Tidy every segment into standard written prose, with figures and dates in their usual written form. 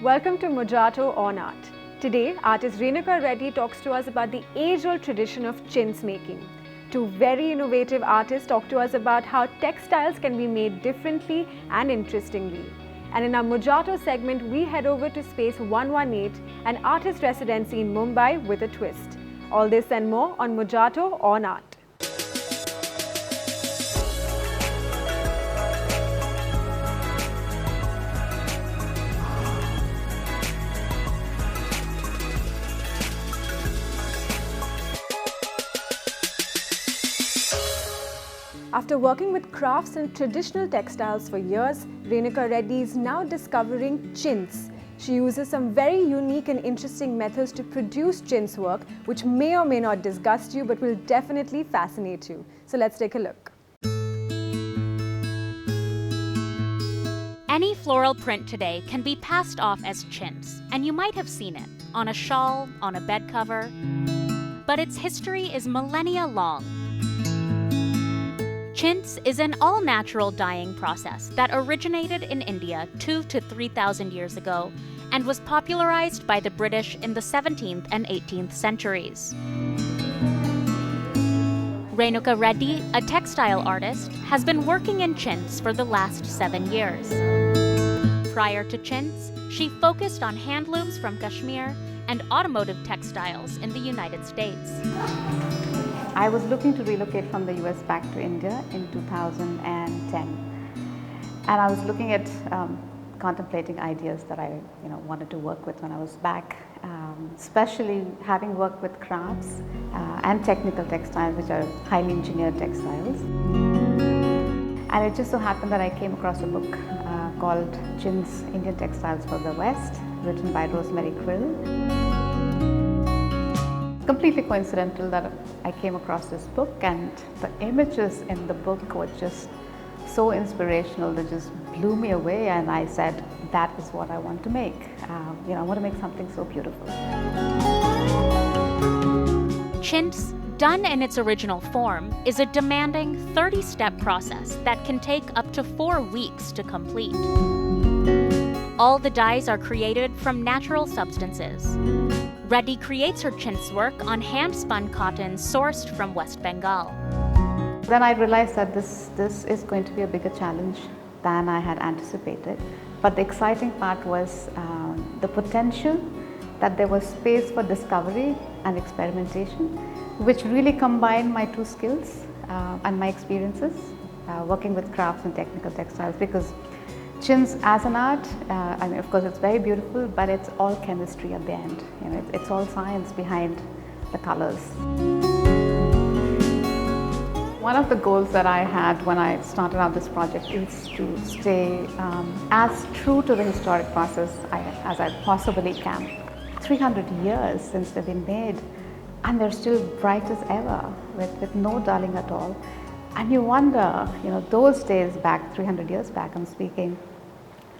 Welcome to Mojarto on Art. Today, artist Renuka Reddy talks to us about the age-old tradition of chintz making. Two very innovative artists talk to us about how textiles can be made differently and interestingly. And in our Mojarto segment, we head over to Space 118, an artist residency in Mumbai with a twist. All this and more on Mojarto on Art. After working with crafts and traditional textiles for years, Renuka Reddy is now discovering chintz. She uses some very unique and interesting methods to produce chintz work, which may or may not disgust you, but will definitely fascinate you. So let's take a look. Any floral print today can be passed off as chintz, and you might have seen it on a shawl, on a bed cover. But its history is millennia long. Chintz is an all-natural dyeing process that originated in India 2,000 to 3,000 years ago and was popularized by the British in the 17th and 18th centuries. Renuka Reddy, a textile artist, has been working in chintz for the last 7 years. Prior to chintz, she focused on handlooms from Kashmir and automotive textiles in the United States. I was looking to relocate from the US back to India in 2010, and I was looking at contemplating ideas that I wanted to work with when I was back, especially having worked with crafts and technical textiles, which are highly engineered textiles. And it just so happened that I came across a book called Chintz Indian Textiles for the West, written by Rosemary Quill. Completely coincidental that I came across this book, and the images in the book were just so inspirational. They just blew me away, and I said, that is what I want to make. I want to make something so beautiful. Chintz, done in its original form, is a demanding 30-step process that can take up to 4 weeks to complete. All the dyes are created from natural substances. Reddy creates her chintz work on hand-spun cotton sourced from West Bengal. Then I realized that this is going to be a bigger challenge than I had anticipated. But the exciting part was the potential that there was space for discovery and experimentation, which really combined my two skills and my experiences working with crafts and technical textiles, because chintz as an art, of course it's very beautiful, but it's all chemistry at the end. It's all science behind the colors. One of the goals that I had when I started out this project is to stay as true to the historic process as I possibly can. 300 years since they've been made, and they're still bright as ever with no dulling at all. And you wonder, those days back, 300 years back, I'm speaking,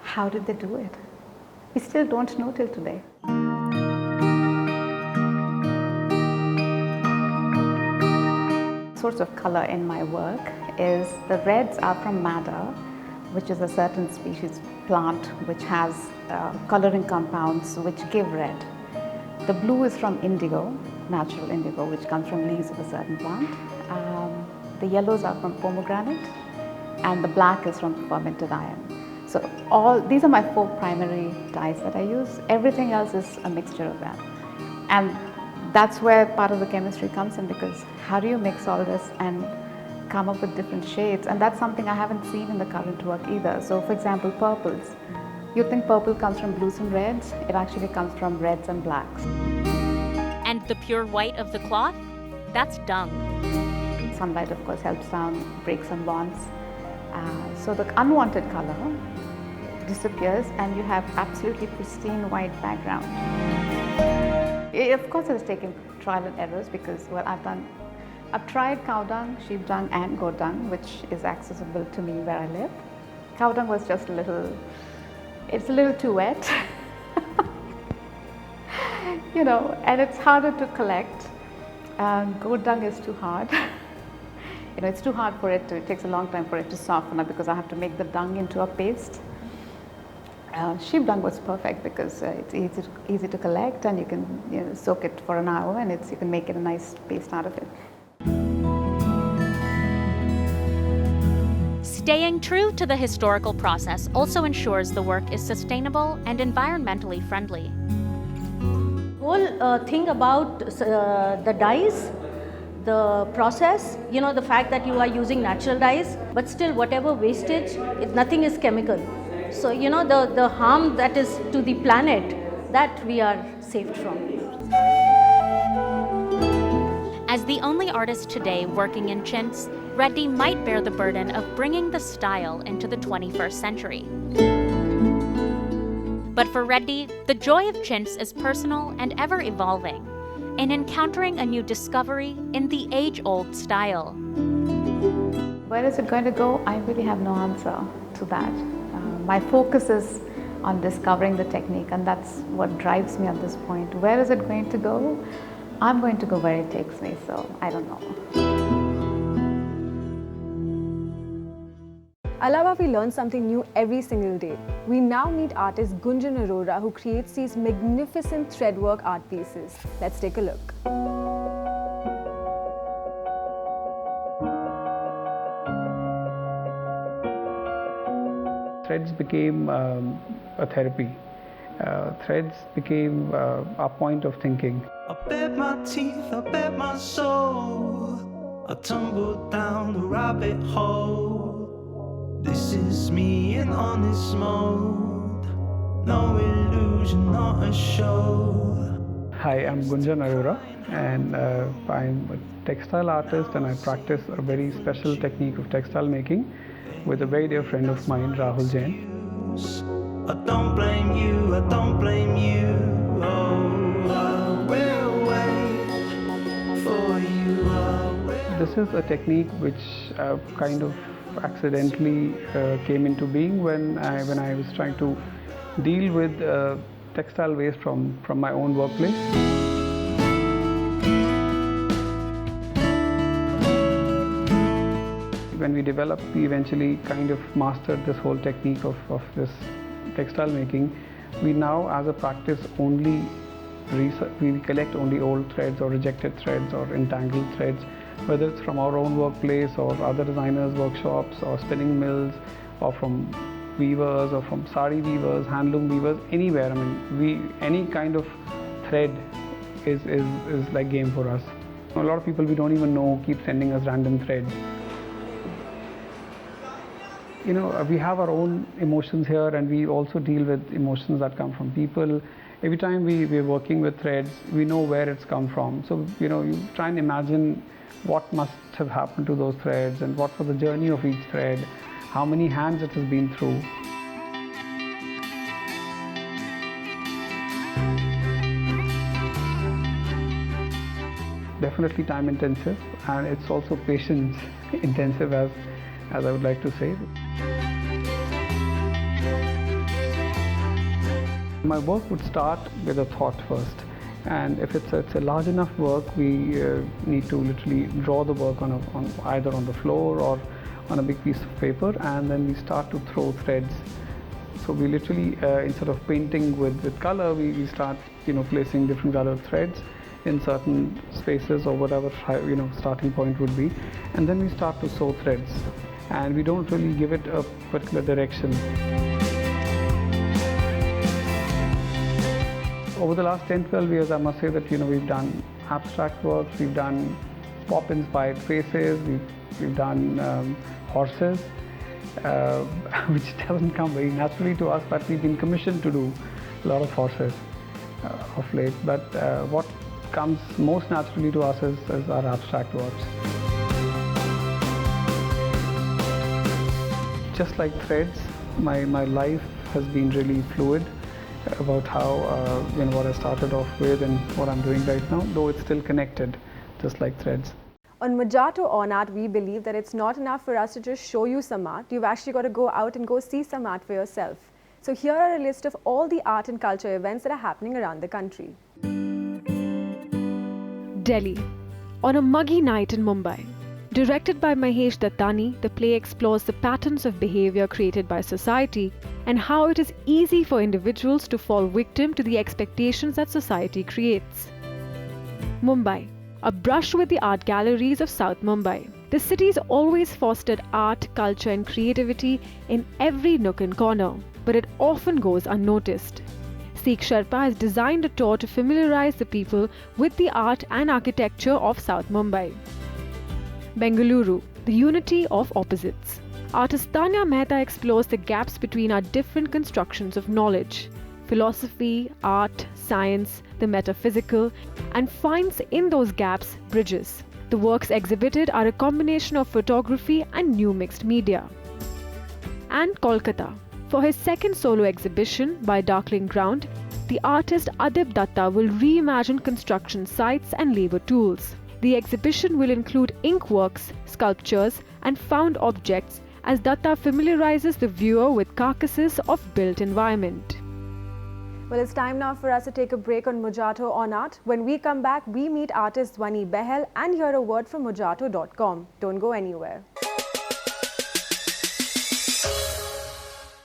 how did they do it? We still don't know till today. Source of color in my work is the reds are from madder, which is a certain species plant which has coloring compounds which give red. The blue is from indigo, natural indigo, which comes from leaves of a certain plant. The yellows are from pomegranate, and the black is from fermented iron. So these are my 4 primary dyes that I use. Everything else is a mixture of that. And that's where part of the chemistry comes in, because how do you mix all this and come up with different shades? And that's something I haven't seen in the current work either. So for example, purples. You think purple comes from blues and reds, it actually comes from reds and blacks. And the pure white of the cloth? That's dung. Sunlight, of course, helps break some bonds. So the unwanted color disappears, and you have absolutely pristine white background. Of course, it has taken trial and errors, because I've tried cow dung, sheep dung, and goat dung, which is accessible to me where I live. Cow dung was just it's a little too wet, and it's harder to collect. Goat dung is too hard. It's too hard for it takes a long time for it to soften up, because I have to make the dung into a paste. Sheep dung was perfect because it's easy to collect, and you can soak it for an hour, and you can make it a nice paste out of it. Staying true to the historical process also ensures the work is sustainable and environmentally friendly. Whole thing about the dyes, the process, the fact that you are using natural dyes, but still whatever wastage, nothing is chemical. So, the harm that is to the planet, that we are saved from. As the only artist today working in chintz, Reddy might bear the burden of bringing the style into the 21st century. But for Reddy, the joy of chintz is personal and ever evolving, in encountering a new discovery in the age-old style. Where is it going to go? I really have no answer to that. My focus is on discovering the technique, and that's what drives me at this point. Where is it going to go? I'm going to go where it takes me, so I don't know. I love how we learn something new every single day. We now meet artist Gunjan Arora, who creates these magnificent threadwork art pieces. Let's take a look. Threads became a therapy. Threads became a point of thinking. I bet my teeth, I bet my soul, I tumbled down the rabbit hole. This is me in honest mode, no illusion, not a show. Hi, I'm Gunjan Arora, and I'm a textile artist, and I practice a very special technique of textile making with a very dear friend of mine, Rahul Jain. I don't blame you, I don't blame you. Oh, I will wait for you. This is a technique which kind of accidentally came into being when I was trying to deal with textile waste from my own workplace. When we developed, we eventually kind of mastered this whole technique of this textile making. We now, as a practice, we collect only old threads or rejected threads or entangled threads, whether it's from our own workplace or other designers' workshops or spinning mills or from weavers or from sari weavers, handloom weavers, anywhere. I mean, any kind of thread is like game for us. A lot of people we don't even know keep sending us random threads. We have our own emotions here, and we also deal with emotions that come from people. Every time we're working with threads, we know where it's come from. So, you try and imagine what must have happened to those threads and what was the journey of each thread, how many hands it has been through. Definitely time intensive, and it's also patience intensive, as I would like to say. My work would start with a thought first, and if it's a large enough work, we need to literally draw the work on either on the floor or on a big piece of paper, and then we start to throw threads. So we literally, instead of painting with color, we start placing different colored threads in certain spaces or whatever starting point would be, and then we start to sew threads, and we don't really give it a particular direction. Over the last 10-12 years, I must say that we've done abstract works, we've done pop-inspired faces, we've done horses, which doesn't come very naturally to us, but we've been commissioned to do a lot of horses of late. But what comes most naturally to us is our abstract works. Just like threads, my life has been really fluid about how what I started off with and what I'm doing right now, though it's still connected, just like threads. On Mojarto On Art, we believe that it's not enough for us to just show you some art. You've actually got to go out and go see some art for yourself. So here are a list of all the art and culture events that are happening around the country. Delhi. On a muggy night in Mumbai. Directed by Dhvani, the play explores the patterns of behavior created by society and how it is easy for individuals to fall victim to the expectations that society creates. Mumbai, a brush with the art galleries of South Mumbai. The city's always fostered art, culture and creativity in every nook and corner, but it often goes unnoticed. Sikh Sherpa has designed a tour to familiarize the people with the art and architecture of South Mumbai. Bengaluru, the unity of opposites. Artist Tanya Mehta explores the gaps between our different constructions of knowledge, philosophy, art, science, the metaphysical, and finds in those gaps bridges. The works exhibited are a combination of photography and new mixed media. And Kolkata. For his second solo exhibition by Darkling Ground, the artist Adib Datta will reimagine construction sites and labor tools. The exhibition will include ink works, sculptures, and found objects as Datta familiarizes the viewer with carcasses of built environment. Well, it's time now for us to take a break on Mojarto on Art. When we come back, we meet artist Dhvani Behl and hear a word from Mojarto.com. Don't go anywhere.